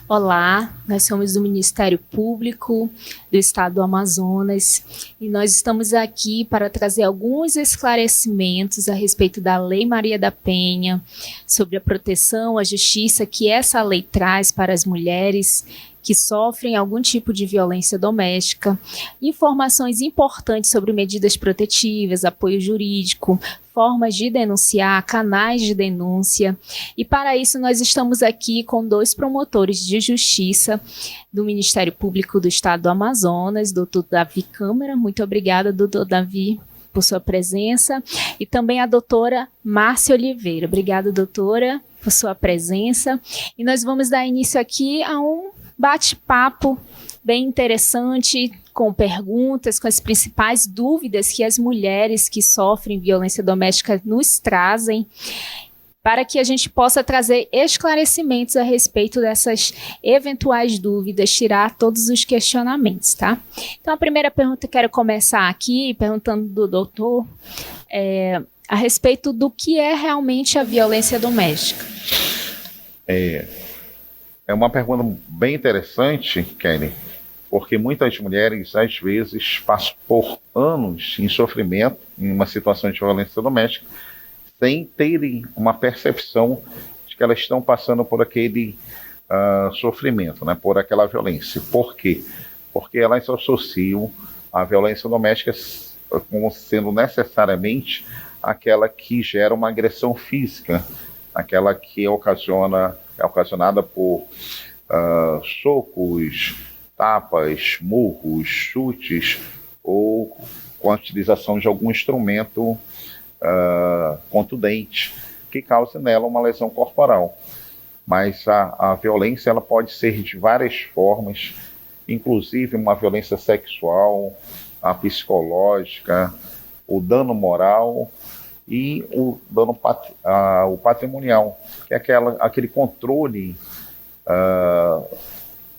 Olá, nós somos do Ministério Público do Estado do Amazonas e nós estamos aqui para trazer alguns esclarecimentos a respeito da Lei Maria da Penha, sobre a proteção, a justiça que essa lei traz para as mulheres que sofrem algum tipo de violência doméstica, informações importantes sobre medidas protetivas, apoio jurídico, formas de denunciar, canais de denúncia. E para isso nós estamos aqui com 2 promotores de justiça do Ministério Público do Estado do Amazonas, doutor Davi Câmara. Muito obrigada, doutor Davi, por sua presença. E também a doutora Márcia Oliveira. Obrigada, doutora, por sua presença. E nós vamos dar início aqui a um bate-papo bem interessante, com perguntas, com as principais dúvidas que as mulheres que sofrem violência doméstica nos trazem, para que a gente possa trazer esclarecimentos a respeito dessas eventuais dúvidas, tirar todos os questionamentos, tá? Então, a primeira pergunta que eu quero começar aqui, perguntando do doutor, a respeito do que é realmente a violência doméstica. É uma pergunta bem interessante, Kelly, porque muitas mulheres, às vezes, passam por anos em sofrimento, em uma situação de violência doméstica, sem terem uma percepção de que elas estão passando por aquele sofrimento, né, por aquela violência. Por quê? Porque elas associam a violência doméstica como sendo necessariamente aquela que gera uma agressão física, aquela que é ocasionada por socos, tapas, murros, chutes ou com a utilização de algum instrumento contundente que cause nela uma lesão corporal. Mas a violência ela pode ser de várias formas, inclusive uma violência sexual, a psicológica, o dano moral e o dano o patrimonial, que é aquele controle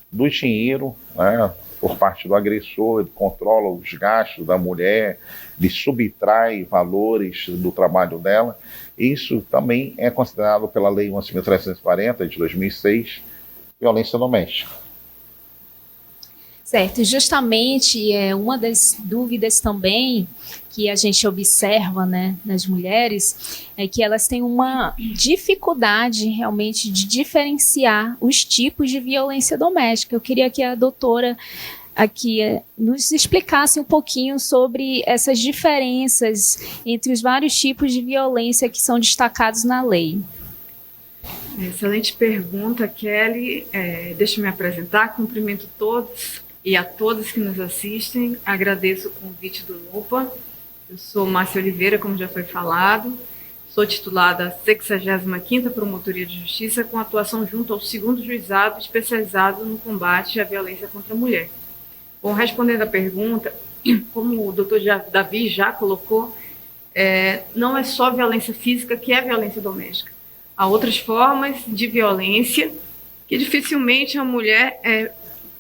do dinheiro, né, por parte do agressor. Ele controla os gastos da mulher, ele subtrai valores do trabalho dela. Isso também é considerado pela Lei 11.340 de 2006, violência doméstica. Certo, justamente uma das dúvidas também que a gente observa, né, nas mulheres é que elas têm uma dificuldade realmente de diferenciar os tipos de violência doméstica. Eu queria que a doutora aqui nos explicasse um pouquinho sobre essas diferenças entre os vários tipos de violência que são destacados na lei. Excelente pergunta, Kelly. Deixa eu me apresentar, cumprimento todos e a todos que nos assistem, agradeço o convite do NUPA. Eu sou Márcia Oliveira, como já foi falado, sou titulada 65ª Promotoria de Justiça, com atuação junto ao 2º Juizado especializado no combate à violência contra a mulher. Bom, respondendo à pergunta, como o doutor Davi já colocou, não é só violência física que é violência doméstica. Há outras formas de violência que dificilmente a mulher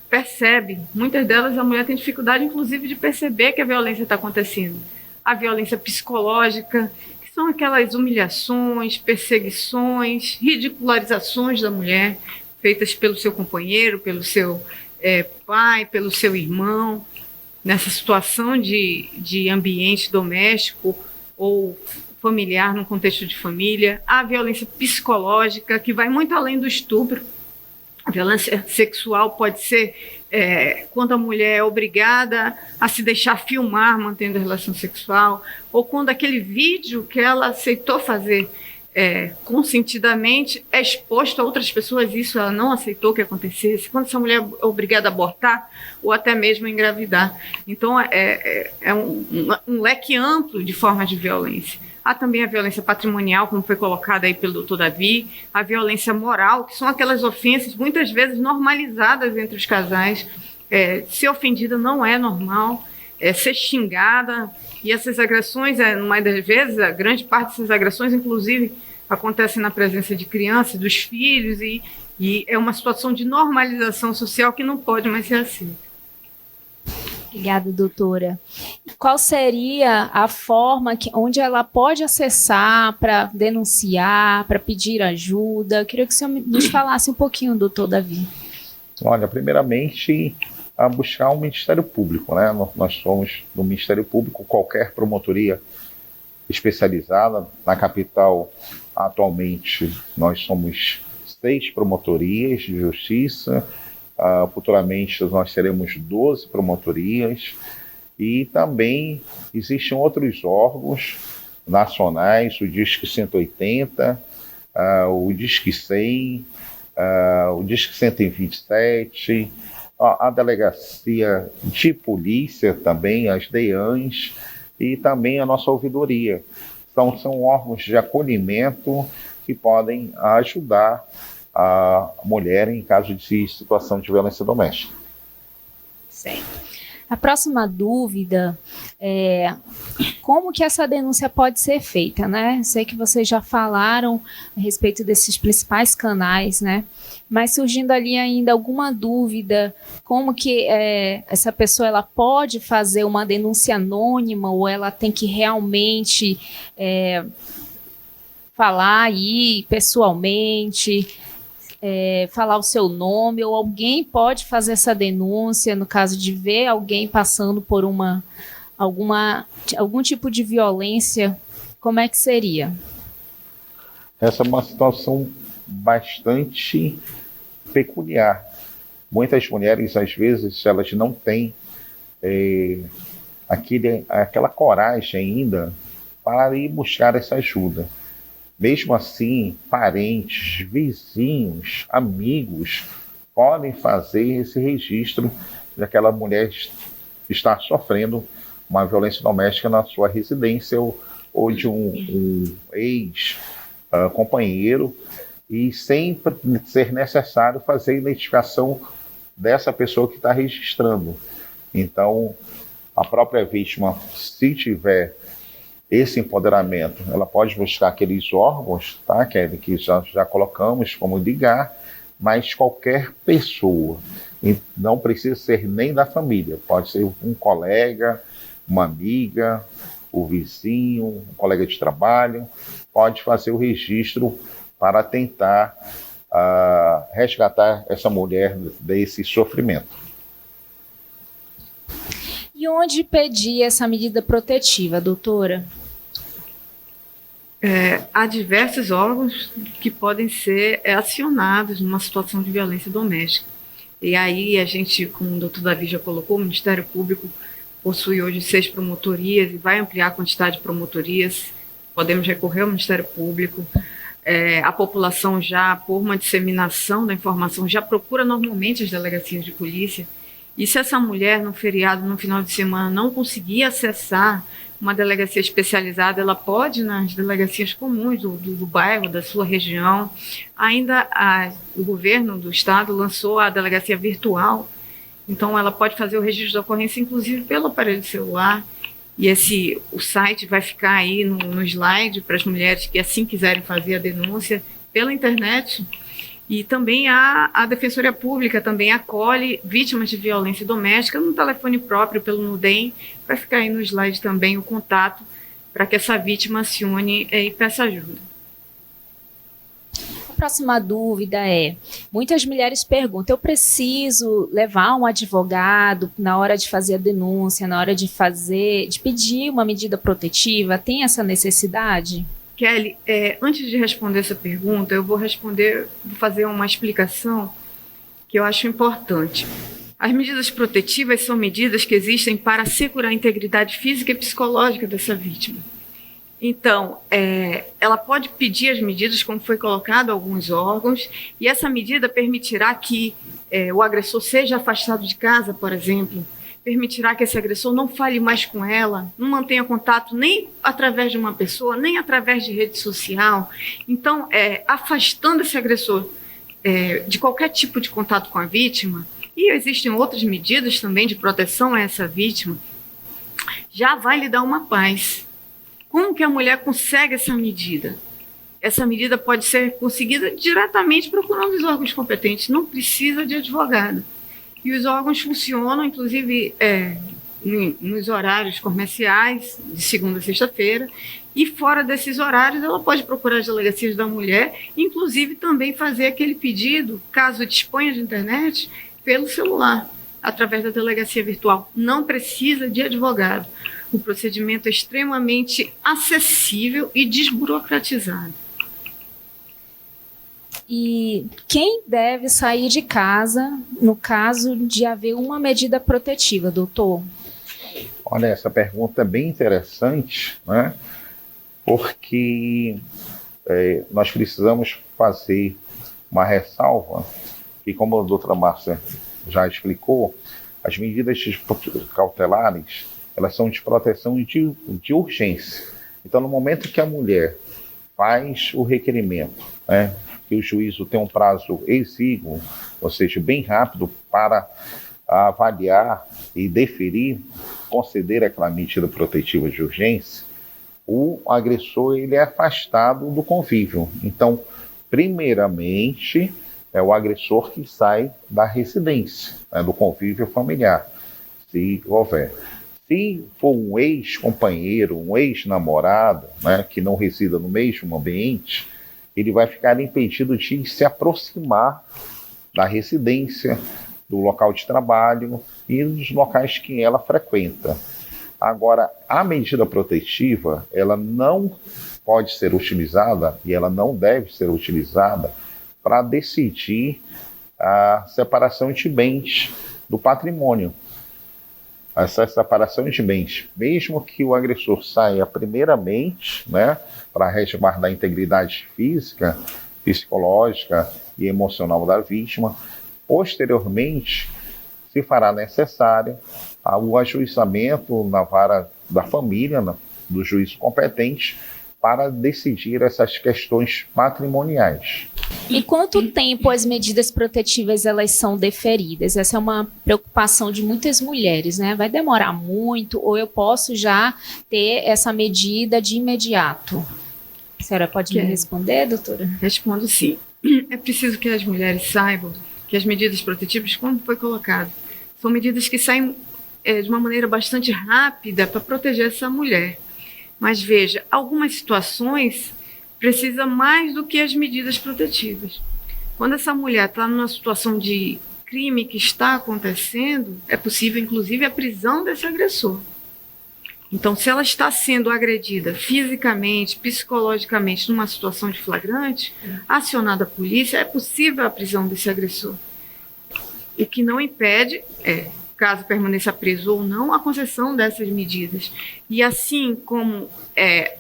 percebe. Muitas delas a mulher tem dificuldade, inclusive, de perceber que a violência está acontecendo. A violência psicológica, que são aquelas humilhações, perseguições, ridicularizações da mulher, feitas pelo seu companheiro, pelo seu pai, pelo seu irmão, nessa situação de ambiente doméstico ou familiar, num contexto de família. A violência psicológica, que vai muito além do estupro. A violência sexual pode ser quando a mulher é obrigada a se deixar filmar mantendo a relação sexual, ou quando aquele vídeo que ela aceitou fazer consentidamente é exposto a outras pessoas, isso ela não aceitou que acontecesse, quando essa mulher é obrigada a abortar ou até mesmo a engravidar. Então é um leque amplo de formas de violência. Há também a violência patrimonial, como foi colocada aí pelo doutor Davi, a violência moral, que são aquelas ofensas muitas vezes normalizadas entre os casais. Ser ofendida não é normal, ser xingada, e essas agressões, numa das vezes, a grande parte dessas agressões, inclusive, acontecem na presença de crianças, dos filhos, e é uma situação de normalização social que não pode mais ser aceita. Obrigada, doutora. Qual seria a forma onde ela pode acessar para denunciar, para pedir ajuda? Eu queria que o senhor nos falasse um pouquinho, doutor Davi. Olha, primeiramente, a buscar o Ministério Público, né? Nós somos do Ministério Público, qualquer promotoria especializada. Na capital, atualmente, nós somos 6 promotorias de justiça. Futuramente, nós teremos 12 promotorias. E também existem outros órgãos nacionais, o Disque 180, o Disque 100, o Disque 127, a Delegacia de Polícia também, as DEANs, e também a nossa ouvidoria. Então, são órgãos de acolhimento que podem ajudar a mulher em caso de situação de violência doméstica. Certo. A próxima dúvida é como que essa denúncia pode ser feita, né? Sei que vocês já falaram a respeito desses principais canais, né? Mas surgindo ali ainda alguma dúvida, como que essa pessoa ela pode fazer uma denúncia anônima ou ela tem que realmente falar aí pessoalmente, falar o seu nome, ou alguém pode fazer essa denúncia no caso de ver alguém passando por algum tipo de violência, como é que seria? Essa é uma situação bastante peculiar. Muitas mulheres, às vezes, elas não têm aquela coragem ainda para ir buscar essa ajuda. Mesmo assim, parentes, vizinhos, amigos podem fazer esse registro de aquela mulher estar sofrendo uma violência doméstica na sua residência ou de um ex-companheiro, e sempre ser necessário fazer a identificação dessa pessoa que está registrando. Então, a própria vítima, se tiver esse empoderamento, ela pode buscar aqueles órgãos, tá, Kelly, que já colocamos como ligar, mas qualquer pessoa, e não precisa ser nem da família, pode ser um colega, uma amiga, o vizinho, um colega de trabalho, pode fazer o registro para tentar resgatar essa mulher desse sofrimento. E onde pedir essa medida protetiva, doutora? Há diversos órgãos que podem ser acionados numa situação de violência doméstica. E aí a gente, como o doutor Davi já colocou, o Ministério Público possui hoje 6 promotorias e vai ampliar a quantidade de promotorias. Podemos recorrer ao Ministério Público. A população já, por uma disseminação da informação, já procura normalmente as delegacias de polícia. E se essa mulher, no feriado, no final de semana, não conseguir acessar uma delegacia especializada, ela pode ir nas delegacias comuns do bairro, da sua região. Ainda o governo do estado lançou a delegacia virtual, então ela pode fazer o registro da ocorrência, inclusive pelo aparelho celular, e o site vai ficar aí no slide para as mulheres que assim quiserem fazer a denúncia pela internet. E também a Defensoria Pública também acolhe vítimas de violência doméstica no telefone próprio, pelo Nudem. Vai ficar aí no slide também o contato para que essa vítima acione e peça ajuda. A próxima dúvida muitas mulheres perguntam, eu preciso levar um advogado na hora de fazer a denúncia, na hora de pedir uma medida protetiva, tem essa necessidade? Kelly, antes de responder essa pergunta, eu vou fazer uma explicação que eu acho importante. As medidas protetivas são medidas que existem para assegurar a integridade física e psicológica dessa vítima. Então, ela pode pedir as medidas, como foi colocado, alguns órgãos, e essa medida permitirá que o agressor seja afastado de casa, por exemplo, permitirá que esse agressor não fale mais com ela, não mantenha contato nem através de uma pessoa, nem através de rede social. Então, afastando esse agressor de qualquer tipo de contato com a vítima, e existem outras medidas também de proteção a essa vítima, já vai lhe dar uma paz. Como que a mulher consegue essa medida? Essa medida pode ser conseguida diretamente procurando os órgãos competentes, não precisa de advogado. E os órgãos funcionam, inclusive, nos horários comerciais, de segunda a sexta-feira, e fora desses horários ela pode procurar as delegacias da mulher, inclusive também fazer aquele pedido, caso disponha de internet, pelo celular, através da delegacia virtual. Não precisa de advogado. O procedimento é extremamente acessível e desburocratizado. E quem deve sair de casa no caso de haver uma medida protetiva, doutor? Olha, essa pergunta é bem interessante, né? Porque nós precisamos fazer uma ressalva, que como a doutora Márcia já explicou, as medidas cautelares, elas são de proteção de urgência. Então, no momento que a mulher faz o requerimento, né, que o juízo tem um prazo exíguo, ou seja, bem rápido, para avaliar e deferir, conceder aquela medida protetiva de urgência, o agressor ele é afastado do convívio. Então, primeiramente, é o agressor que sai da residência, né, do convívio familiar, se houver. Se for um ex-companheiro, um ex-namorado, né, que não resida no mesmo ambiente, ele vai ficar impedido de se aproximar da residência, do local de trabalho e dos locais que ela frequenta. Agora, a medida protetiva, ela não pode ser utilizada e ela não deve ser utilizada para decidir a separação de bens do patrimônio. Essa separação de bens, mesmo que o agressor saia primeiramente, né, para resguardar a integridade física, psicológica e emocional da vítima, posteriormente se fará necessário o ajuizamento na vara da família, do juiz competente, para decidir essas questões patrimoniais. Em quanto tempo as medidas protetivas elas são deferidas? Essa é uma preocupação de muitas mulheres, né? Vai demorar muito ou eu posso já ter essa medida de imediato? A senhora pode me responder, doutora? Respondo sim. É preciso que as mulheres saibam que as medidas protetivas, como foi colocado, são medidas que saem de uma maneira bastante rápida para proteger essa mulher. Mas veja, algumas situações precisam mais do que as medidas protetivas. Quando essa mulher está numa situação de crime que está acontecendo, é possível, inclusive, a prisão desse agressor. Então, se ela está sendo agredida fisicamente, psicologicamente, numa situação de flagrante, acionada a polícia, é possível a prisão desse agressor. O que não impede caso permaneça preso ou não, a concessão dessas medidas. E assim como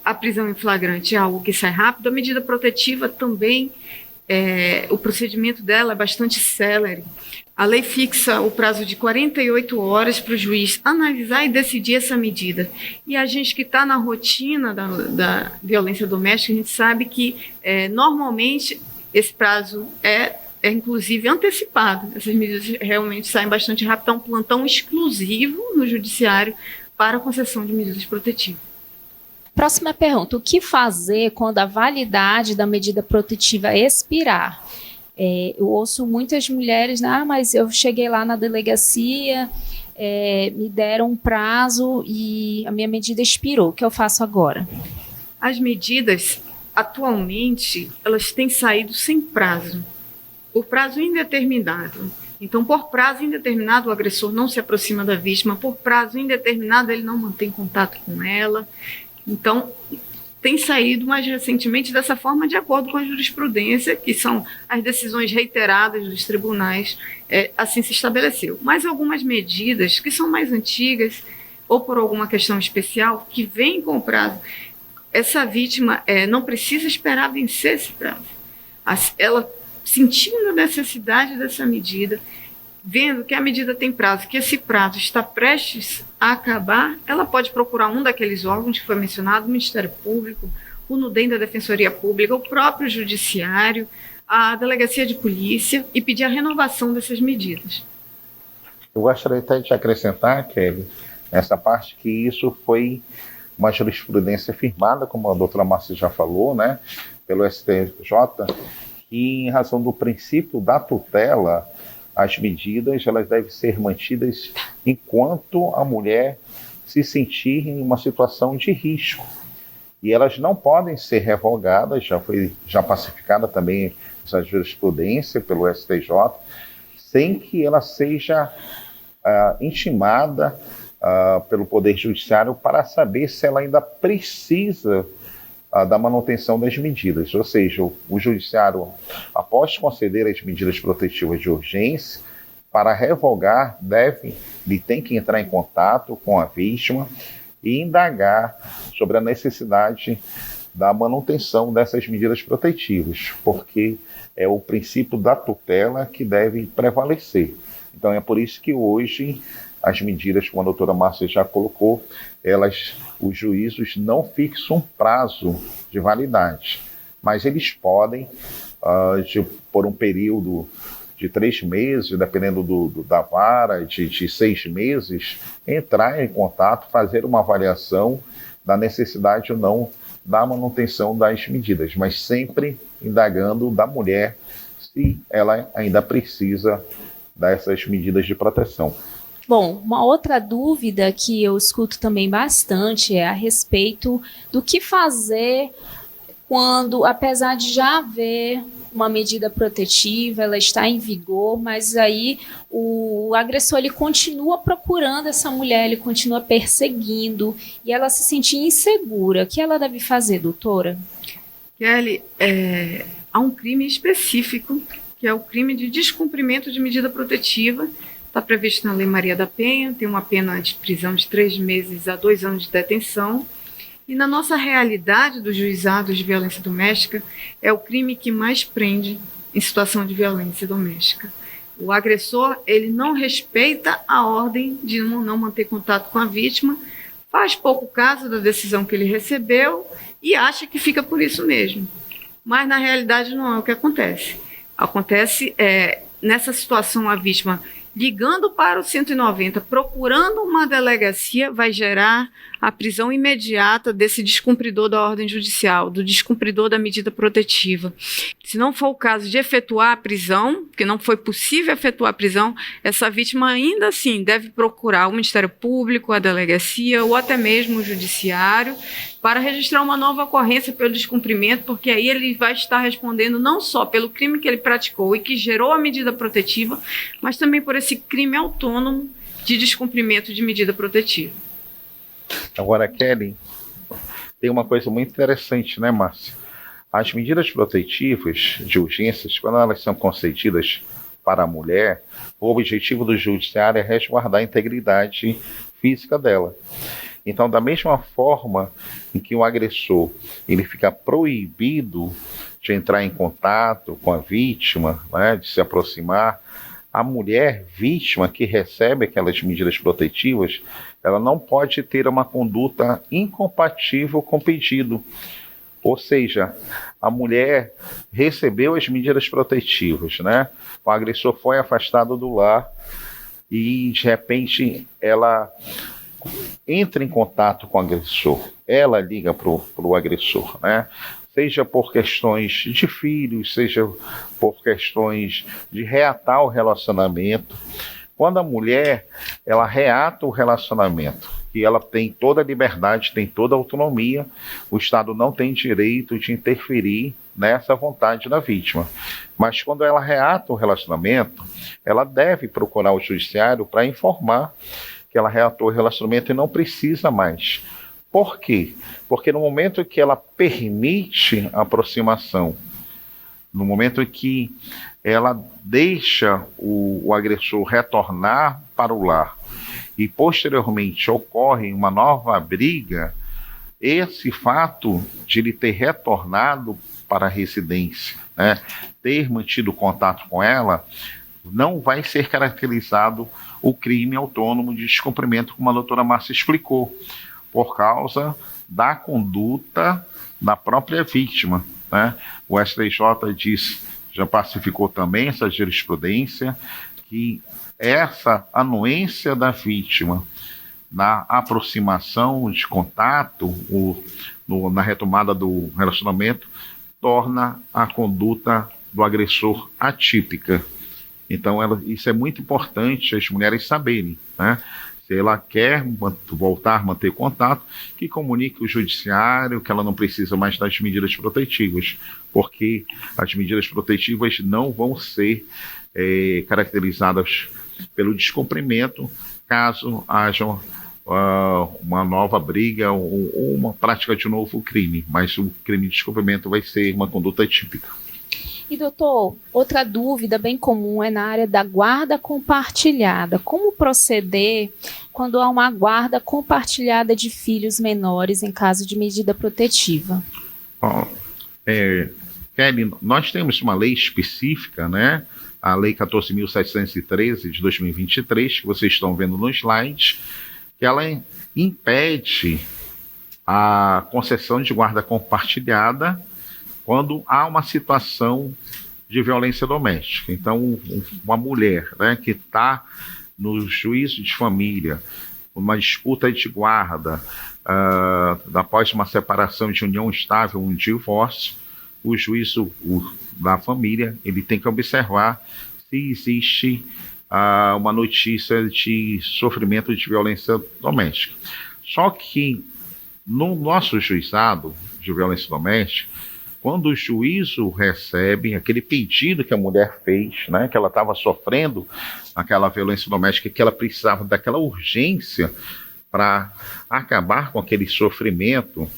a prisão em flagrante é algo que sai rápido, a medida protetiva também, o procedimento dela é bastante célere. A lei fixa o prazo de 48 horas para o juiz analisar e decidir essa medida. E a gente que está na rotina da violência doméstica, a gente sabe que normalmente esse prazo é inclusive antecipado. Essas medidas realmente saem bastante rápido. É um plantão exclusivo no judiciário para a concessão de medidas protetivas. Próxima pergunta. O que fazer quando a validade da medida protetiva expirar? Eu ouço muitas mulheres, mas eu cheguei lá na delegacia, me deram um prazo e a minha medida expirou. O que eu faço agora? As medidas, atualmente, elas têm saído sem prazo. Por prazo indeterminado. Então, por prazo indeterminado, o agressor não se aproxima da vítima. Por prazo indeterminado, ele não mantém contato com ela. Então, tem saído mais recentemente dessa forma de acordo com a jurisprudência, que são as decisões reiteradas dos tribunais, assim se estabeleceu. Mas algumas medidas que são mais antigas, ou por alguma questão especial, que vem com o prazo, essa vítima não precisa esperar vencer esse prazo. Ela, sentindo a necessidade dessa medida, vendo que a medida tem prazo, que esse prazo está prestes a acabar, ela pode procurar um daqueles órgãos que foi mencionado, o Ministério Público, o NUDEM da Defensoria Pública, o próprio Judiciário, a Delegacia de Polícia e pedir a renovação dessas medidas. Eu gostaria até de acrescentar, Kelly, nessa parte, que isso foi uma jurisprudência firmada, como a doutora Márcia já falou, né, pelo STJ, que, em razão do princípio da tutela, as medidas elas devem ser mantidas enquanto a mulher se sentir em uma situação de risco. E elas não podem ser revogadas, já pacificada também essa jurisprudência pelo STJ, sem que ela seja intimada pelo Poder Judiciário para saber se ela ainda precisa da manutenção das medidas. Ou seja, o Judiciário, após conceder as medidas protetivas de urgência, para revogar, ele tem que entrar em contato com a vítima e indagar sobre a necessidade da manutenção dessas medidas protetivas, porque é o princípio da tutela que deve prevalecer. Então é por isso que hoje as medidas, como a doutora Márcia já colocou, os juízos não fixam um prazo de validade, mas eles podem, por um período de 3 meses, dependendo da vara, de 6 meses, entrar em contato, fazer uma avaliação da necessidade ou não da manutenção das medidas, mas sempre indagando da mulher se ela ainda precisa dessas medidas de proteção. Bom, uma outra dúvida que eu escuto também bastante é a respeito do que fazer quando, apesar de já haver uma medida protetiva, ela está em vigor, mas aí o agressor ele continua procurando essa mulher, ele continua perseguindo e ela se sente insegura. O que ela deve fazer, doutora? Kelly, há um crime específico, que é o crime de descumprimento de medida protetiva. Está previsto na Lei Maria da Penha, tem uma pena de prisão de 3 meses a 2 anos de detenção. E na nossa realidade dos juizados de violência doméstica, é o crime que mais prende em situação de violência doméstica. O agressor, ele não respeita a ordem de não manter contato com a vítima, faz pouco caso da decisão que ele recebeu e acha que fica por isso mesmo. Mas na realidade não é o que acontece. Acontece, nessa situação, a vítima ligando para o 190, procurando uma delegacia, vai gerar a prisão imediata desse descumpridor da ordem judicial, do descumpridor da medida protetiva. Se não for o caso de efetuar a prisão, que não foi possível efetuar a prisão, essa vítima ainda assim deve procurar o Ministério Público, a delegacia ou até mesmo o judiciário para registrar uma nova ocorrência pelo descumprimento, porque aí ele vai estar respondendo não só pelo crime que ele praticou e que gerou a medida protetiva, mas também por esse crime autônomo de descumprimento de medida protetiva. Agora, Kelly, tem uma coisa muito interessante, né, Márcia? As medidas protetivas de urgências, quando elas são concedidas para a mulher, o objetivo do judiciário é resguardar a integridade física dela. Então, da mesma forma em que o agressor ele fica proibido de entrar em contato com a vítima, né, de se aproximar, a mulher vítima que recebe aquelas medidas protetivas, ela não pode ter uma conduta incompatível com o pedido. Ou seja, a mulher recebeu as medidas protetivas, né? O agressor foi afastado do lar e, de repente, ela entra em contato com o agressor. Ela liga para o agressor, né? Seja por questões de filhos, seja por questões de reatar o relacionamento. Quando a mulher ela reata o relacionamento, que ela tem toda a liberdade, tem toda a autonomia, o Estado não tem direito de interferir nessa vontade da vítima. Mas quando ela reata o relacionamento, ela deve procurar o judiciário para informar que ela reatou o relacionamento e não precisa mais. Por quê? Porque no momento que ela permite a aproximação, no momento em que ela deixa o agressor retornar para o lar e posteriormente ocorre uma nova briga, esse fato de ele ter retornado para a residência, né, ter mantido contato com ela, não vai ser caracterizado o crime autônomo de descumprimento, como a doutora Márcia explicou, por causa da conduta da própria vítima, né? O STJ já pacificou também essa jurisprudência, que essa anuência da vítima na aproximação de contato, na retomada do relacionamento, torna a conduta do agressor atípica. Então, isso é muito importante as mulheres saberem, né? Se ela quer voltar a manter contato, que comunique o judiciário que ela não precisa mais das medidas protetivas, porque as medidas protetivas não vão ser caracterizadas pelo descumprimento caso haja uma nova briga ou uma prática de novo crime, mas o crime de descumprimento vai ser uma conduta típica. E, doutor, outra dúvida bem comum é na área da guarda compartilhada. Como proceder quando há uma guarda compartilhada de filhos menores em caso de medida protetiva? Kelly, nós temos uma lei específica, né? A Lei 14.713 de 2023, que vocês estão vendo no slide, que ela impede a concessão de guarda compartilhada quando há uma situação de violência doméstica. Então, uma mulher, né, que está no juízo de família, uma disputa de guarda, após uma separação de união estável, um divórcio, o juízo da família ele tem que observar se existe uma notícia de sofrimento de violência doméstica. Só que no nosso juizado de violência doméstica, quando o juízo recebe aquele pedido que a mulher fez, né, que ela estava sofrendo aquela violência doméstica, que ela precisava daquela urgência para acabar com aquele sofrimento,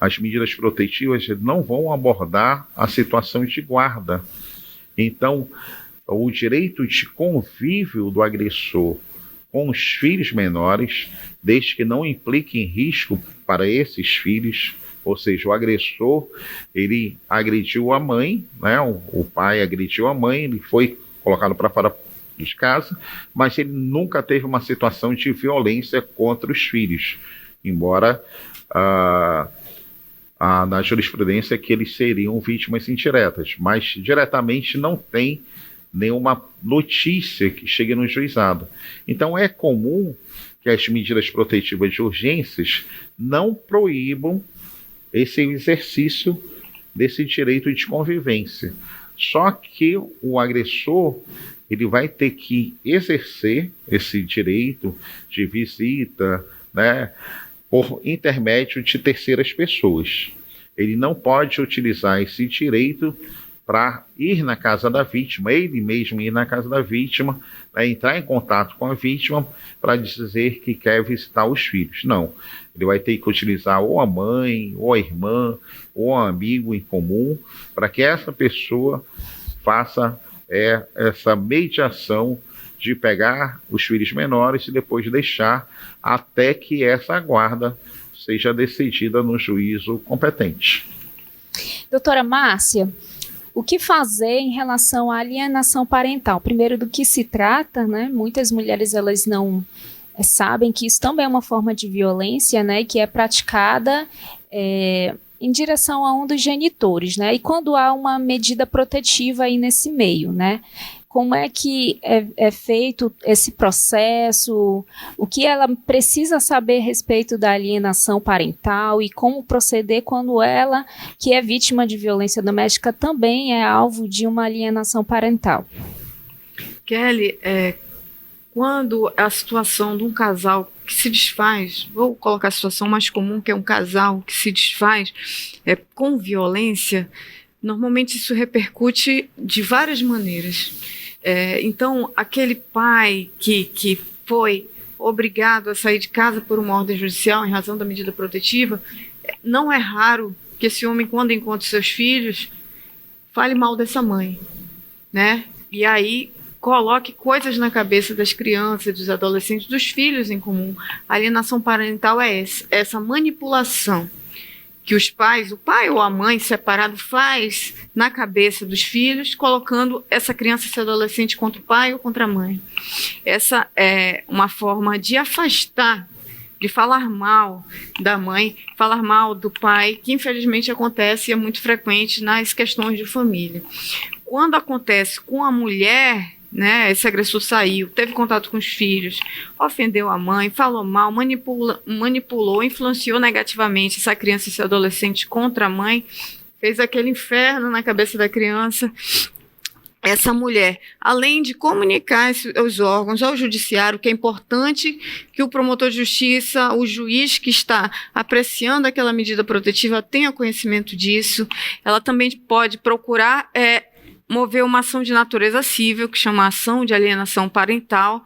as medidas protetivas não vão abordar a situação de guarda. Então, o direito de convívio do agressor com os filhos menores, desde que não implique em risco para esses filhos, ou seja, o agressor, ele agrediu a mãe, né? O pai agrediu a mãe, ele foi colocado para fora de casa, mas ele nunca teve uma situação de violência contra os filhos, embora na jurisprudência que eles seriam vítimas indiretas, mas diretamente não tem nenhuma notícia que chegue no juizado. Então é comum que as medidas protetivas de urgências não proíbam esse exercício desse direito de convivência. Só que o agressor ele vai ter que exercer esse direito de visita, né, por intermédio de terceiras pessoas. Ele não pode utilizar esse direito para ir na casa da vítima, ele mesmo ir na casa da vítima, né, entrar em contato com a vítima para dizer que quer visitar os filhos. Não, ele vai ter que utilizar ou a mãe, ou a irmã, ou um amigo em comum, para que essa pessoa faça essa mediação de pegar os filhos menores e depois deixar até que essa guarda seja decidida no juízo competente. Doutora Márcia, o que fazer em relação à alienação parental? Primeiro, do que se trata, né? Muitas mulheres elas não sabem que isso também é uma forma de violência, né? Que é praticada em direção a um dos genitores, né? E quando há uma medida protetiva aí nesse meio, né? Como é que é feito esse processo? O que ela precisa saber a respeito da alienação parental e como proceder quando ela, que é vítima de violência doméstica, também é alvo de uma alienação parental? Kelly, quando a situação de um casal que se desfaz, vou colocar a situação mais comum, que é um casal que se desfaz com violência, normalmente isso repercute de várias maneiras. Então, aquele pai que foi obrigado a sair de casa por uma ordem judicial em razão da medida protetiva, não é raro que esse homem, quando encontra seus filhos, fale mal dessa mãe, né? E aí coloque coisas na cabeça das crianças, dos adolescentes, dos filhos em comum. A alienação parental é essa manipulação que os pais, o pai ou a mãe separado faz na cabeça dos filhos, colocando essa criança, esse adolescente contra o pai ou contra a mãe. Essa é uma forma de afastar, de falar mal da mãe, falar mal do pai, que infelizmente acontece e é muito frequente nas questões de família. Quando acontece com a mulher, né, esse agressor saiu, teve contato com os filhos, ofendeu a mãe, falou mal, manipulou, influenciou negativamente essa criança, esse adolescente contra a mãe, fez aquele inferno na cabeça da criança. essa mulher, além de comunicar os órgãos ao judiciário, que é importante que o promotor de justiça, o juiz que está apreciando aquela medida protetiva tenha conhecimento disso, ela também pode procurar mover uma ação de natureza civil, que chama ação de alienação parental,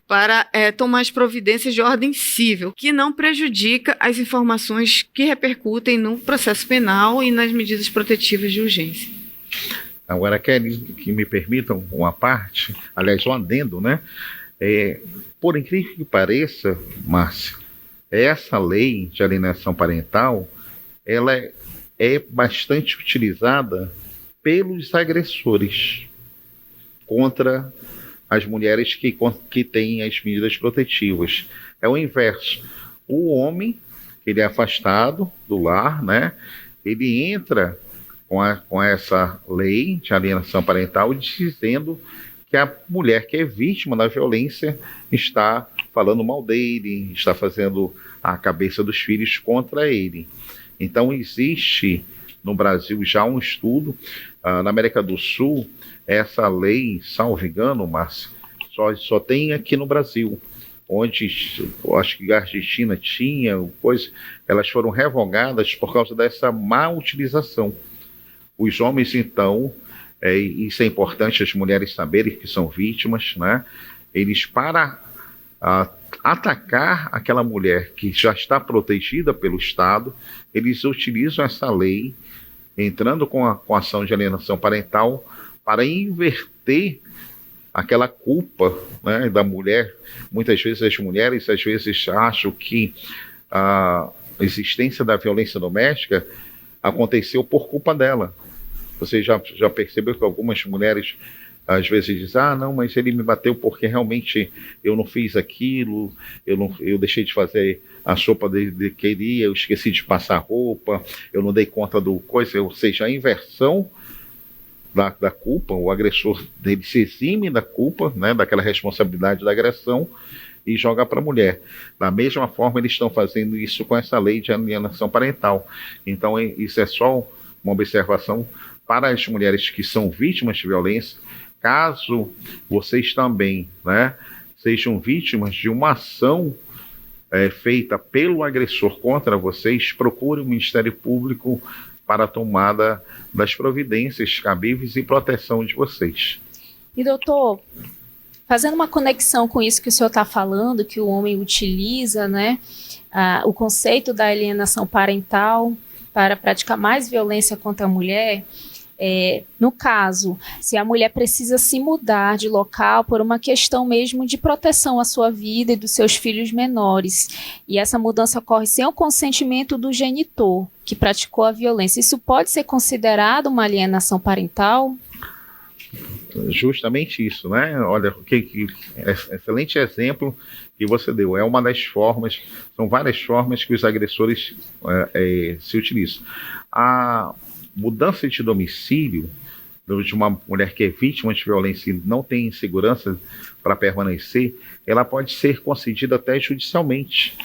para tomar as providências de ordem civil, que não prejudica as informações que repercutem no processo penal e nas medidas protetivas de urgência. Agora, Kelly, que me permitam uma parte, aliás, um adendo, né? Por incrível que pareça, Márcia, essa lei de alienação parental, ela é bastante utilizada pelos agressores contra as mulheres que têm as medidas protetivas. É o inverso. O homem, ele é afastado do lar, né? Ele entra com essa lei de alienação parental dizendo que a mulher que é vítima da violência está falando mal dele, está fazendo a cabeça dos filhos contra ele. Então existe no Brasil já um estudo, na América do Sul, essa lei, salvo engano, Márcio, só tem aqui no Brasil, onde acho que a Argentina tinha, elas foram revogadas por causa dessa má utilização. Os homens, então, isso é importante as mulheres saberem que são vítimas, né? Eles, para atacar aquela mulher que já está protegida pelo Estado, eles utilizam essa lei, entrando com a ação de alienação parental, para inverter aquela culpa, né, da mulher. Muitas vezes as mulheres acham que a existência da violência doméstica aconteceu por culpa dela. Você já percebeu que algumas mulheres às vezes dizem, não, mas ele me bateu porque realmente eu não fiz aquilo, eu deixei de fazer a sopa de queria, eu esqueci de passar roupa, eu não dei conta do coisa, ou seja, a inversão da culpa, o agressor dele se exime da culpa, né, daquela responsabilidade da agressão, e joga para a mulher. Da mesma forma, eles estão fazendo isso com essa lei de alienação parental. Então, isso é só uma observação para as mulheres que são vítimas de violência. Caso vocês também, né, sejam vítimas de uma ação feita pelo agressor contra vocês, procure o Ministério Público para a tomada das providências cabíveis e proteção de vocês. E, doutor, fazendo uma conexão com isso que o senhor está falando, que o homem utiliza, né, o conceito da alienação parental para praticar mais violência contra a mulher, no caso, se a mulher precisa se mudar de local por uma questão mesmo de proteção à sua vida e dos seus filhos menores, e essa mudança ocorre sem o consentimento do genitor que praticou a violência, isso pode ser considerado uma alienação parental? Justamente isso, né? Olha, que excelente exemplo que você deu. É uma das formas, são várias formas que os agressores se utilizam. A mudança de domicílio de uma mulher que é vítima de violência e não tem segurança para permanecer, ela pode ser concedida até judicialmente.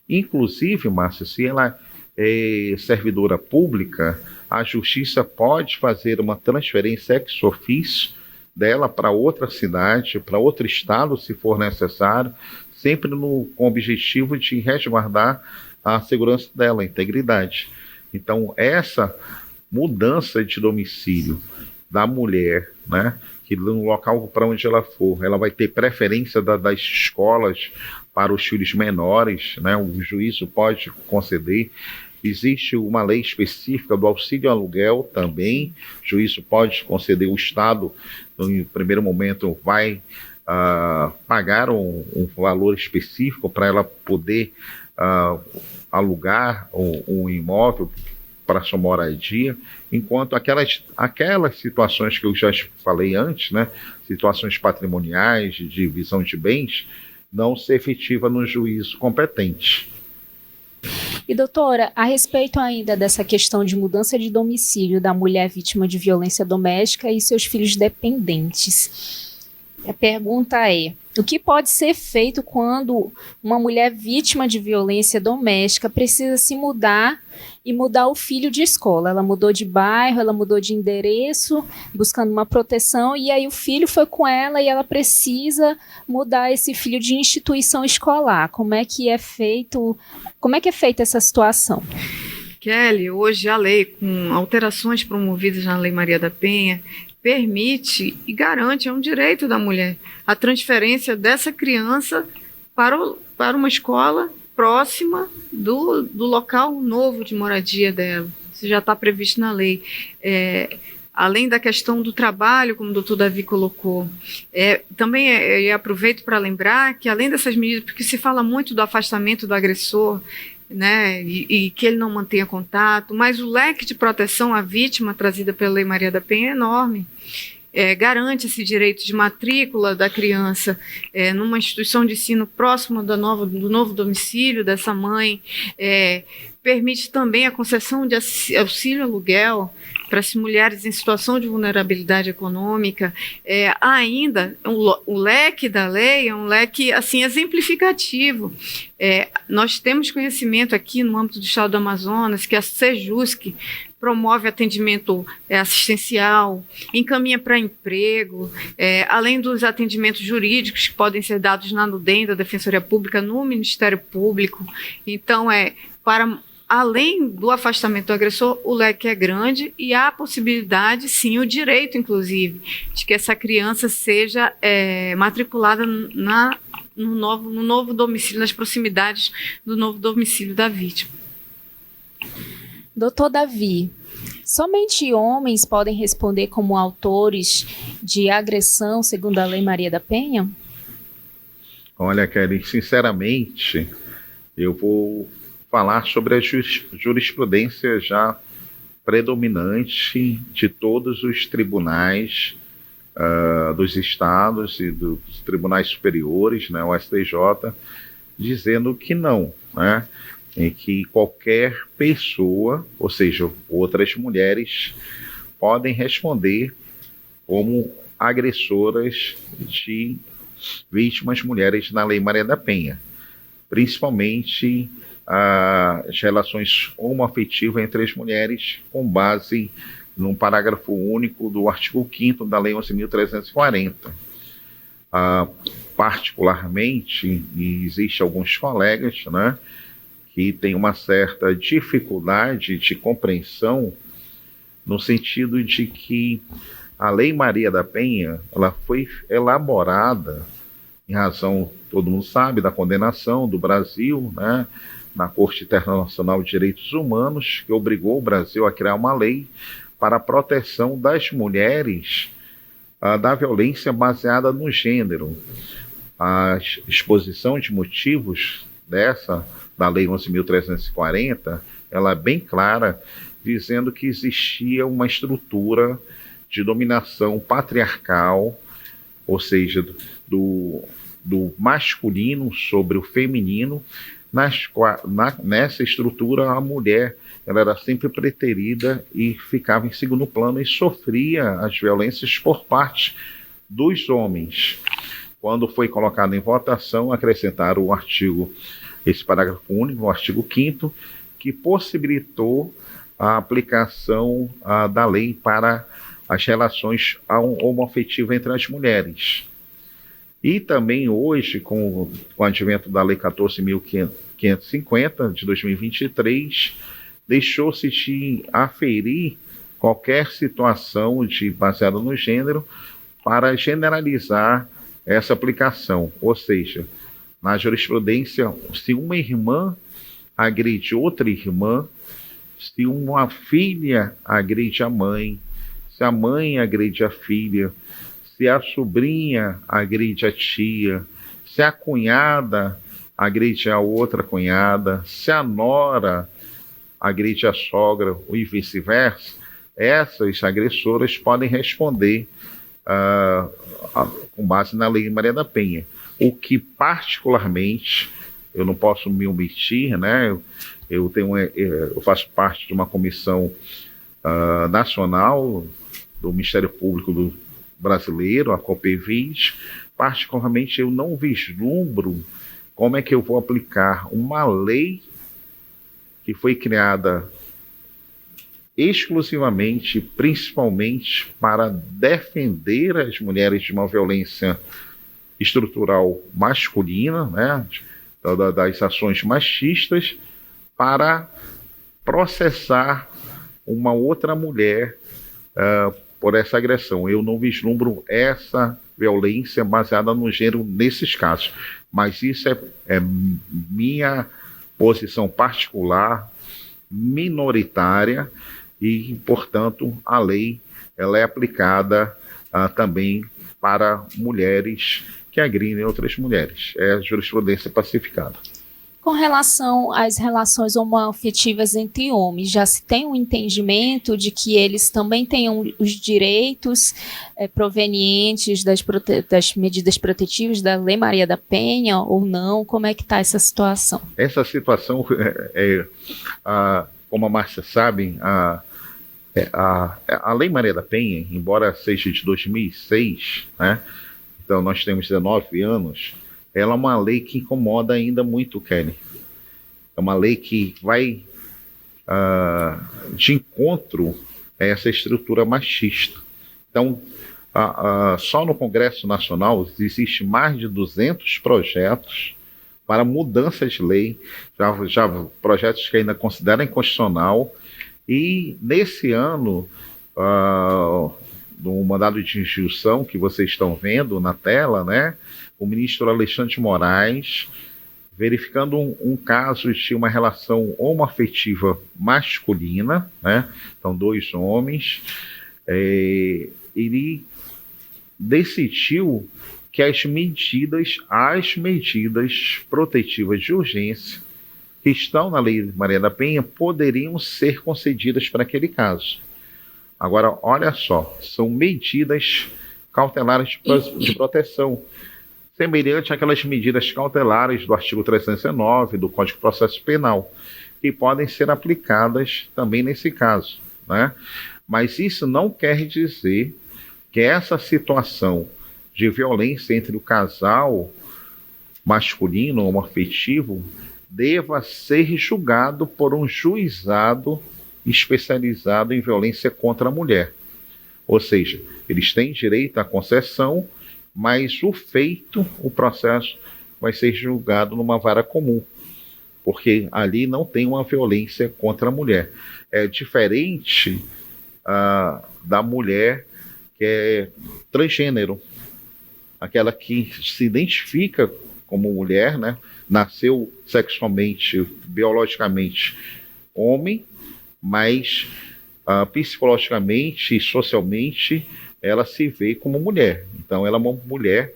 Inclusive, Márcia, se ela é servidora pública, a justiça pode fazer uma transferência ex officio dela para outra cidade, para outro estado, se for necessário, sempre com o objetivo de resguardar a segurança dela, a integridade. Então, essa mudança de domicílio da mulher, né, que no local para onde ela for, ela vai ter preferência das escolas para os filhos menores, né, o juízo pode conceder. Existe uma lei específica do auxílio aluguel também, o juízo pode conceder, o Estado, no primeiro momento, vai pagar um valor específico para ela poder alugar um imóvel para sua moradia, enquanto aquelas situações que eu já falei antes, né, situações patrimoniais, de divisão de bens, não se efetiva no juízo competente. E, doutora, a respeito ainda dessa questão de mudança de domicílio da mulher vítima de violência doméstica e seus filhos dependentes, a pergunta é, O que pode ser feito quando uma mulher vítima de violência doméstica precisa se mudar e mudar o filho de escola? Ela mudou de bairro, ela mudou de endereço, buscando uma proteção, e aí o filho foi com ela e ela precisa mudar esse filho de instituição escolar. Como é que é feita essa situação? Kelly, hoje a lei, com alterações promovidas na Lei Maria da Penha, permite e garante, é um direito da mulher, a transferência dessa criança para uma escola próxima do local novo de moradia dela. Isso já está previsto na lei. Além da questão do trabalho, como o doutor Davi colocou, também aproveito para lembrar que, além dessas medidas, porque se fala muito do afastamento do agressor, né, e que ele não mantenha contato, mas o leque de proteção à vítima trazida pela Lei Maria da Penha é enorme. Garante esse direito de matrícula da criança numa instituição de ensino próxima do novo domicílio dessa mãe, permite também a concessão de auxílio aluguel para as mulheres em situação de vulnerabilidade econômica. Ainda, o leque da lei é um leque assim, exemplificativo. Nós temos conhecimento aqui no âmbito do Estado do Amazonas que a Sejusc promove atendimento assistencial, encaminha para emprego, além dos atendimentos jurídicos que podem ser dados na NUDEM, da Defensoria Pública, no Ministério Público. Então, além do afastamento do agressor, o leque é grande e há a possibilidade, sim, o direito, inclusive, de que essa criança seja matriculada no novo domicílio, nas proximidades do novo domicílio da vítima. Doutor Davi, somente homens podem responder como autores de agressão segundo a Lei Maria da Penha? Olha, Kelly, sinceramente, eu vou falar sobre a jurisprudência já predominante de todos os tribunais dos estados e dos tribunais superiores, né, o STJ, dizendo que não, né, em que qualquer pessoa, ou seja, outras mulheres, podem responder como agressoras de vítimas mulheres na Lei Maria da Penha, principalmente as relações homoafetivas entre as mulheres, com base num parágrafo único do artigo 5º da Lei 11.340. Particularmente, e existem alguns colegas, né, que têm uma certa dificuldade de compreensão, no sentido de que a Lei Maria da Penha ela foi elaborada em razão, todo mundo sabe, da condenação do Brasil, né, na Corte Internacional de Direitos Humanos, que obrigou o Brasil a criar uma lei para a proteção das mulheres da violência baseada no gênero. A exposição de motivos da Lei 11.340, ela é bem clara, dizendo que existia uma estrutura de dominação patriarcal, ou seja, do masculino sobre o feminino. Nessa estrutura, a mulher ela era sempre preterida e ficava em segundo plano e sofria as violências por parte dos homens. Quando foi colocado em votação, acrescentaram esse parágrafo único, o artigo 5º, que possibilitou a aplicação da lei para as relações homoafetivas entre as mulheres. E também hoje, com o advento da Lei 14.550 de 2023, deixou-se de aferir qualquer situação baseada no gênero para generalizar essa aplicação. Ou seja, na jurisprudência, se uma irmã agride outra irmã, se uma filha agride a mãe, se a mãe agride a filha, se a sobrinha agride a tia, se a cunhada agride a outra cunhada, se a nora agride a sogra e vice-versa, essas agressoras podem responder com base na Lei Maria da Penha. O que particularmente, eu não posso me omitir, né? Eu faço parte de uma comissão nacional do Ministério Público do brasileiro, a COPEVIS, particularmente eu não vislumbro como é que eu vou aplicar uma lei que foi criada exclusivamente, principalmente para defender as mulheres de uma violência estrutural masculina, né, das ações machistas, para processar uma outra mulher por essa agressão. Eu não vislumbro essa violência baseada no gênero nesses casos, mas isso é minha posição particular, minoritária, e, portanto, a lei ela é aplicada também para mulheres que agridem outras mulheres. É a jurisprudência pacificada. Com relação às relações homoafetivas entre homens, já se tem um entendimento de que eles também tenham os direitos provenientes das medidas protetivas da Lei Maria da Penha ou não? Como é que está essa situação? Essa situação, como a Márcia sabe, a Lei Maria da Penha, embora seja de 2006, né, então nós temos 19 anos, ela é uma lei que incomoda ainda muito, Kelly. É uma lei que vai de encontro a essa estrutura machista. Então, só no Congresso Nacional existe mais de 200 projetos para mudança de lei, já projetos que ainda consideram inconstitucional, e nesse ano, no mandado de injunção que vocês estão vendo na tela, né, o ministro Alexandre de Moraes, verificando um caso de uma relação homoafetiva masculina, né, então 2 homens, ele decidiu que as medidas protetivas de urgência que estão na Lei Maria da Penha poderiam ser concedidas para aquele caso. Agora, olha só, são medidas cautelares de proteção, semelhante àquelas medidas cautelares do artigo 319 do Código de Processo Penal, que podem ser aplicadas também nesse caso, né? Mas isso não quer dizer que essa situação de violência entre o casal masculino homoafetivo deva ser julgado por um juizado especializado em violência contra a mulher. Ou seja, eles têm direito à concessão, mas o processo vai ser julgado numa vara comum, porque ali não tem uma violência contra a mulher. É diferente da mulher que é transgênero, aquela que se identifica como mulher, né? Nasceu sexualmente, biologicamente homem, mas psicologicamente e socialmente ela se vê como mulher. Então ela é uma mulher,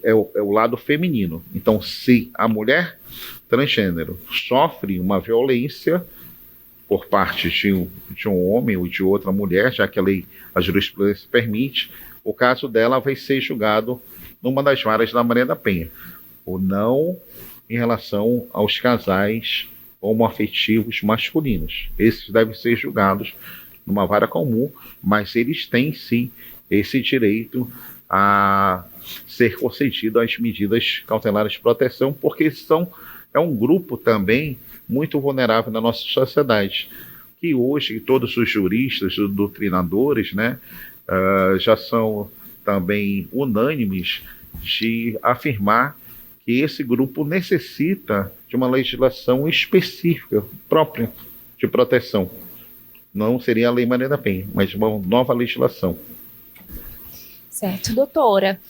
é o lado feminino. Então, se a mulher transgênero sofre uma violência por parte de um homem ou de outra mulher, já que a jurisprudência permite, o caso dela vai ser julgado numa das varas da Maria da Penha, ou não em relação aos casais homoafetivos masculinos. Esses devem ser julgados numa vara comum, mas eles têm sim esse direito a ser concedido as medidas cautelares de proteção, porque é um grupo também muito vulnerável na nossa sociedade, que hoje todos os juristas, os doutrinadores, né, já são também unânimes de afirmar que esse grupo necessita de uma legislação específica, própria, de proteção. Não seria a Lei Maria da Penha, mas uma nova legislação. Certo, doutora.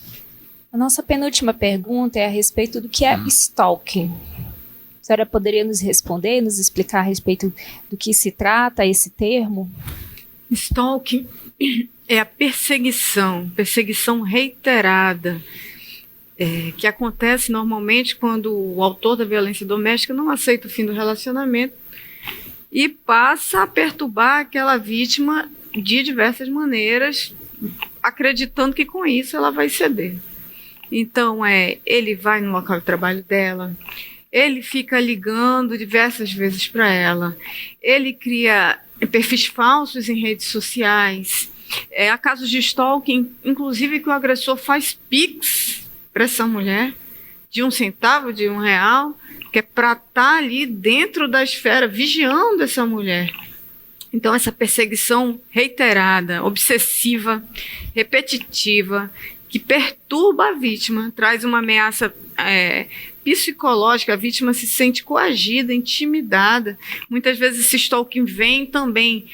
A nossa penúltima pergunta é a respeito do que é stalking. A senhora poderia nos responder, nos explicar a respeito do que se trata esse termo? Stalking é a perseguição reiterada, que acontece normalmente quando o autor da violência doméstica não aceita o fim do relacionamento e passa a perturbar aquela vítima de diversas maneiras, acreditando que com isso ela vai ceder. Então, ele vai no local de trabalho dela, ele fica ligando diversas vezes para ela, ele cria perfis falsos em redes sociais, Há casos de stalking, inclusive que o agressor faz pix para essa mulher, de 1 centavo, de R$1, que é para estar ali dentro da esfera, vigiando essa mulher. Então, essa perseguição reiterada, obsessiva, repetitiva, que perturba a vítima, traz uma ameaça psicológica, a vítima se sente coagida, intimidada. Muitas vezes esse stalking vem também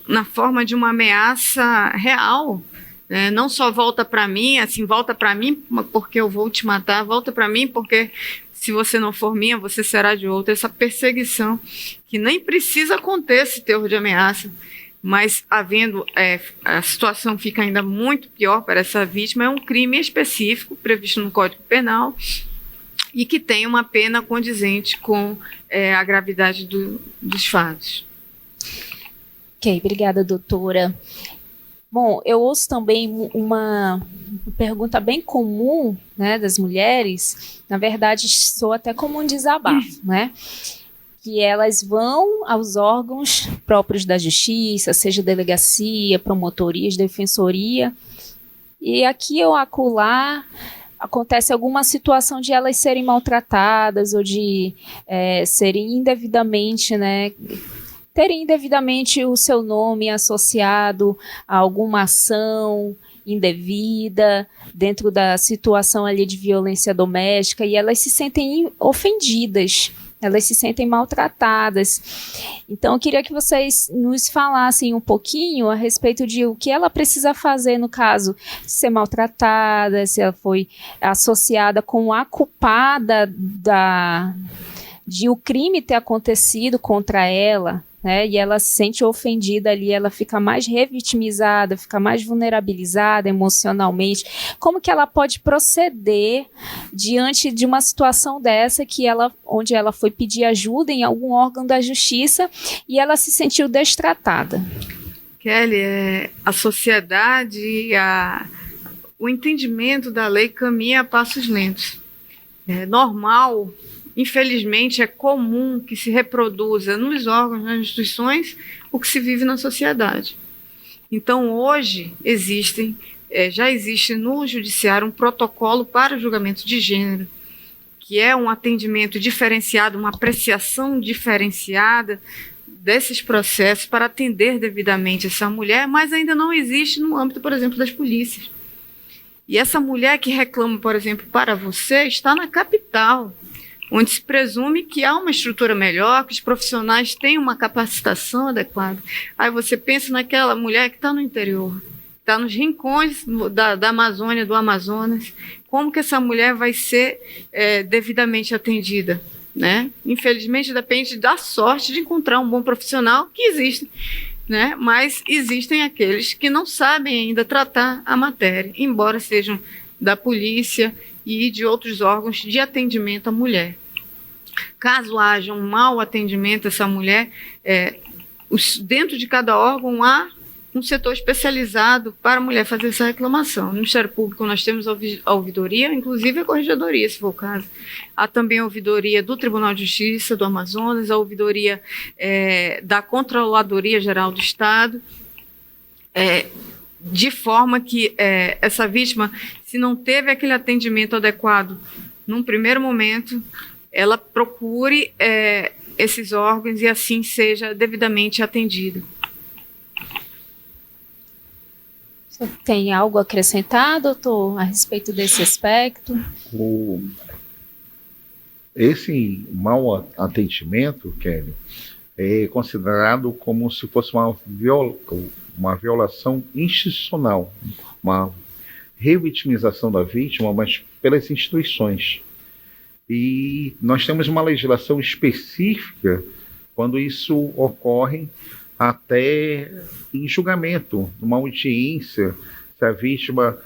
na forma de uma ameaça real. Não só volta para mim, assim, volta para mim porque eu vou te matar, volta para mim porque se você não for minha, você será de outra. Essa perseguição que nem precisa conter esse teor de ameaça, mas a situação fica ainda muito pior para essa vítima. É um crime específico previsto no Código Penal e que tem uma pena condizente com a gravidade dos fatos. Ok, obrigada, doutora. Bom, eu ouço também uma pergunta bem comum, né, das mulheres, na verdade soa até como um desabafo, né? Que elas vão aos órgãos próprios da justiça, seja delegacia, promotorias, defensoria, e aqui ou acolá acontece alguma situação de elas serem maltratadas ou de serem indevidamente, né, terem indevidamente o seu nome associado a alguma ação indevida dentro da situação ali de violência doméstica, e elas se sentem ofendidas, elas se sentem maltratadas. Então, eu queria que vocês nos falassem um pouquinho a respeito de o que ela precisa fazer no caso de ser maltratada, se ela foi associada com a culpada de o crime ter acontecido contra ela, né, e ela se sente ofendida ali, ela fica mais revitimizada, fica mais vulnerabilizada emocionalmente. Como que ela pode proceder diante de uma situação dessa onde ela foi pedir ajuda em algum órgão da justiça e ela se sentiu destratada? Kelly, a sociedade, o entendimento da lei caminha a passos lentos. É normal. Infelizmente, é comum que se reproduza nos órgãos, nas instituições, o que se vive na sociedade. Então, hoje, já existe no judiciário um protocolo para o julgamento de gênero, que é um atendimento diferenciado, uma apreciação diferenciada desses processos para atender devidamente essa mulher, mas ainda não existe no âmbito, por exemplo, das polícias. E essa mulher que reclama, por exemplo, para você, está na capital, onde se presume que há uma estrutura melhor, que os profissionais têm uma capacitação adequada. Aí você pensa naquela mulher que está no interior, está nos rincões da Amazônia, do Amazonas. Como que essa mulher vai ser devidamente atendida? Né? Infelizmente, depende da sorte de encontrar um bom profissional, que existe, né? Mas existem aqueles que não sabem ainda tratar a matéria, embora sejam da polícia e de outros órgãos de atendimento à mulher. Caso haja um mau atendimento a essa mulher, dentro de cada órgão há um setor especializado para a mulher fazer essa reclamação. No Ministério Público nós temos a ouvidoria, inclusive a corregedoria, se for o caso. Há também a ouvidoria do Tribunal de Justiça do Amazonas, a ouvidoria da Controladoria Geral do Estado, de forma que essa vítima, se não teve aquele atendimento adequado num primeiro momento, ela procure esses órgãos e assim seja devidamente atendida. Você tem algo a acrescentar, doutor, a respeito desse aspecto? Esse mau atendimento, Kelly, é considerado como se fosse uma violação institucional, uma revitimização da vítima, mas pelas instituições. E nós temos uma legislação específica quando isso ocorre até em julgamento, numa audiência, se a vítima,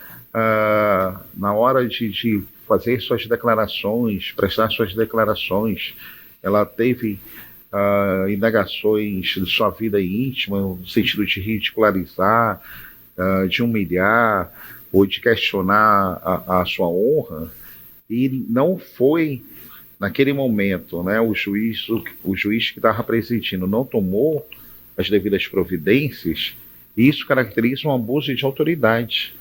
na hora de fazer suas declarações, prestar suas declarações, ela teve indagações de sua vida íntima, no sentido de ridicularizar, de humilhar ou de questionar a sua honra, e não foi naquele momento, né, o juiz que estava presidindo não tomou as devidas providências, E isso caracteriza um abuso de autoridade.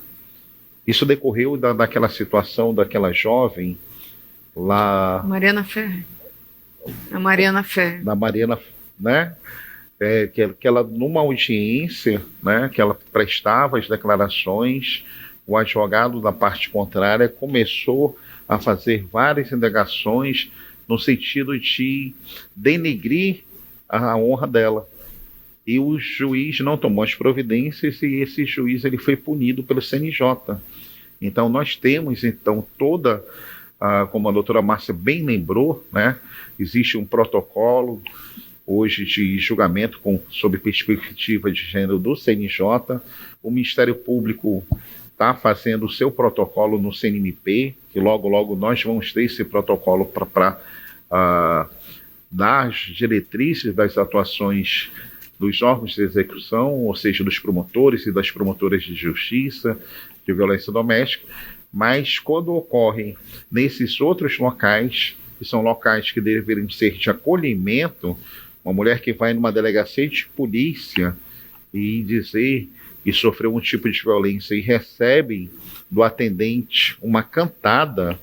Isso decorreu daquela situação daquela jovem lá... Mariana Ferrer. A Mariana Ferrer. Da Mariana, né? Que ela, numa audiência, né, que ela prestava as declarações, o advogado da parte contrária começou a fazer várias indagações no sentido de denegrir a honra dela. E o juiz não tomou as providências e esse juiz ele foi punido pelo CNJ. Então nós temos toda, como a doutora Márcia bem lembrou, né, existe um protocolo hoje de julgamento sob perspectiva de gênero do CNJ. O Ministério Público está fazendo o seu protocolo no CNMP, que logo, logo nós vamos ter esse protocolo para dar as diretrizes das atuações dos órgãos de execução, ou seja, dos promotores e das promotoras de justiça, de violência doméstica. Mas quando ocorrem nesses outros locais, que são locais que deveriam ser de acolhimento, uma mulher que vai numa delegacia de polícia e dizer que sofreu um tipo de violência e recebe do atendente uma cantada,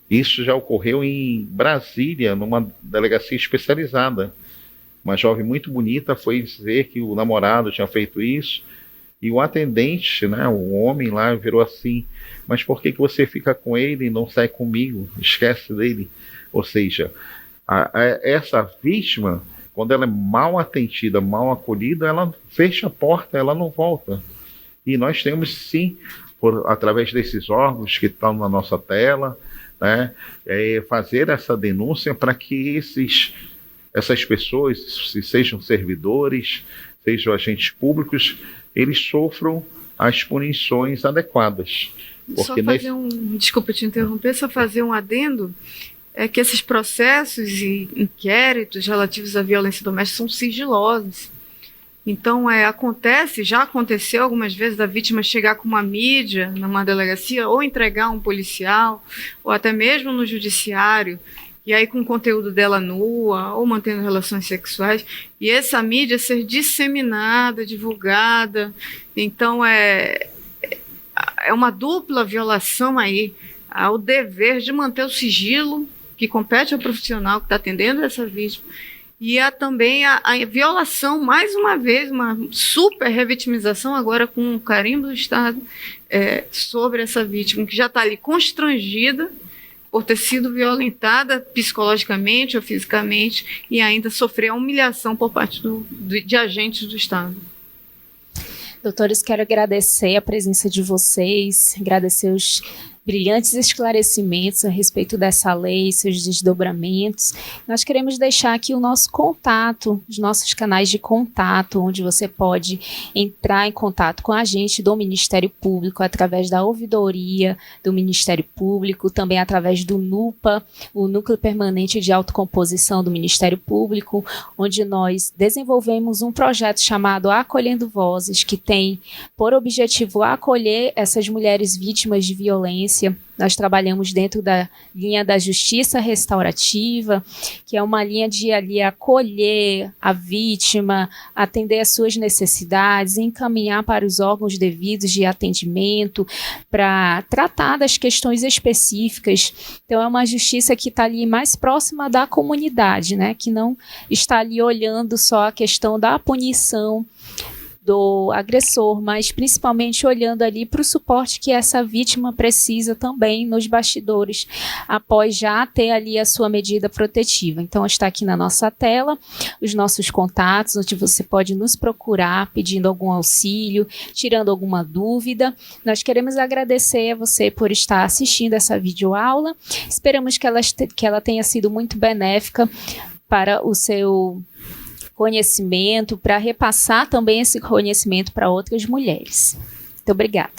isso já ocorreu em Brasília, numa delegacia especializada. Uma jovem muito bonita foi dizer que o namorado tinha feito isso e o atendente, né, o homem lá, virou assim: mas por que você fica com ele e não sai comigo? Esquece dele. Ou seja, essa vítima, quando ela é mal atendida, mal acolhida, ela fecha a porta, ela não volta. E nós temos sim, através desses órgãos que estão na nossa tela, né, fazer essa denúncia para que essas pessoas, se sejam servidores, sejam agentes públicos, eles sofram as punições adequadas. Porque desculpa te interromper, só fazer um adendo. É que esses processos e inquéritos relativos à violência doméstica são sigilosos. Então, já aconteceu algumas vezes da vítima chegar com uma mídia numa delegacia, ou entregar a um policial, ou até mesmo no judiciário, e aí com o conteúdo dela nua, ou mantendo relações sexuais, e essa mídia ser disseminada, divulgada. Então, é uma dupla violação aí ao dever de manter o sigilo que compete ao profissional que está atendendo essa vítima, e também a violação, mais uma vez, uma super revitimização agora com o carimbo do Estado sobre essa vítima, que já está ali constrangida por ter sido violentada psicologicamente ou fisicamente e ainda sofrer a humilhação por parte de agentes do Estado. Doutores, quero agradecer a presença de vocês, agradecer os brilhantes esclarecimentos a respeito dessa lei, seus desdobramentos. Nós queremos deixar aqui o nosso contato, os nossos canais de contato, onde você pode entrar em contato com a gente do Ministério Público, através da ouvidoria do Ministério Público, também através do NUPA, o Núcleo Permanente de Autocomposição do Ministério Público, onde nós desenvolvemos um projeto chamado Acolhendo Vozes, que tem por objetivo acolher essas mulheres vítimas de violência. Nós trabalhamos dentro da linha da justiça restaurativa, que é uma linha de ali acolher a vítima, atender às suas necessidades, encaminhar para os órgãos devidos de atendimento, para tratar das questões específicas. Então é uma justiça que está ali mais próxima da comunidade, né? Que não está ali olhando só a questão da punição do agressor, mas principalmente olhando ali para o suporte que essa vítima precisa também nos bastidores, após já ter ali a sua medida protetiva. Então está aqui na nossa tela os nossos contatos, onde você pode nos procurar pedindo algum auxílio, tirando alguma dúvida. Nós queremos agradecer a você por estar assistindo essa videoaula. Esperamos que ela tenha sido muito benéfica para o seu conhecimento, para repassar também esse conhecimento para outras mulheres. Muito obrigada.